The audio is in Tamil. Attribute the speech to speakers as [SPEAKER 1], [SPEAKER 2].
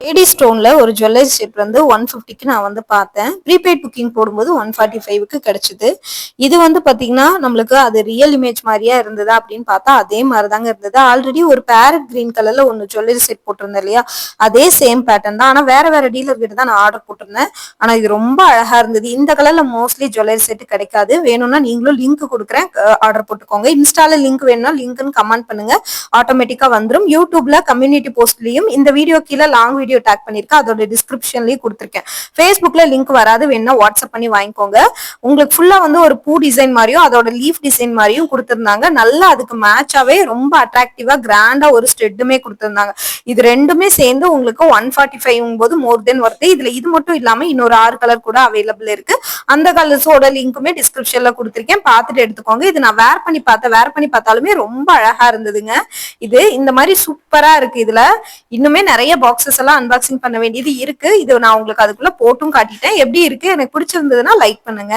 [SPEAKER 1] ஏடி ஸ்டோன்ல ஒரு ஜுவல்லரி செட் வந்து 150க்கு நான் வந்து பார்த்தேன். ப்ரீபெய்ட் புக்கிங் போடும்போது 145க்கு கிடைச்சது. இது வந்து பாத்தீங்கன்னா நம்மளுக்கு அது ரியல் இமேஜ் மாதிரியா இருந்ததா அப்படின்னு பார்த்தா அதே மாதிரிதாங்க இருந்தது. ஆல்ரெடி ஒரு பேரட் கிரீன் கலர்ல ஒன்னு ஜுவல்லரி செட் போட்டிருந்தேன் இல்லையா, அதே சேம் பேட்டர்ன் தான். ஆனா வேற வேற டீலர் கிட்ட தான் நான் ஆர்டர் போட்டிருந்தேன். ஆனா இது ரொம்ப அழகா இருந்தது. இந்த கலர்ல மோஸ்ட்லி ஜுவல்லரி செட் கிடைக்காது. வேணும்னா நீங்களும் லிங்க் கொடுக்குறேன், ஆர்டர் போட்டுக்கோங்க. இன்ஸ்டால லிங்க் வேணும்னா லிங்க்னு கமெண்ட் பண்ணுங்க, ஆட்டோமேட்டிக்கா வந்துடும். யூடியூப்ல கம்யூனிட்டி போஸ்ட்லயும் இந்த வீடியோ கீழே லாங் வீடியோ டேக் பண்ணிருக்கேன், அதோட டிஸ்கிரிப்ஷன்லயும் கொடுத்திருக்கேன். ஃபேஸ்புக்ல லிங்க் வராது, வேணா வாட்ஸ்அப் பண்ணி வாங்கிக்கோங்க. உங்களுக்கு ஃபுல்லா வந்து ஒரு பூ டிசைன் மாதிரியும் அதோட லீஃப் டிசைன் மாதிரியும் கொடுத்திருந்தாங்க. நல்லா அதுக்கு மேட்சாவே ரொம்ப அட்ராக்டிவா கிராண்டா ஒரு ஸ்டெட்டுமே கொடுத்திருந்தாங்க. இது ரெண்டுமே சேர்ந்து உங்களுக்கு 145 போது மோர் தென் ஒர்த். இதுல இது மட்டும் இல்லாம இன்னொரு 6 கலர் கூட அவைலபிள் இருக்கு. அந்த கலர்ஸோட லிங்க்குமே டிஸ்கிரிப்ஷன்ல கொடுத்திருக்கேன், பார்த்துட்டு எடுத்துக்கோங்க. இது நான் வேர் பண்ணி பார்த்தேன், வேர் பண்ணி பார்த்தாலுமே ரொம்ப அழகா இருந்ததுங்க. இது இந்த மாதிரி சூப்பரா இருக்கு. இதுல இன்னுமே நிறைய பாக்ஸஸ் எல்லாம் அன்பாக்சிங் பண்ண வேண்டியது இருக்கு. இது நான் உங்களுக்கு அதுக்குள்ள போட்டும் காட்டிட்டேன். எப்படி இருக்கு, எனக்கு பிடிச்சிருந்ததுன்னா லைக் பண்ணுங்க.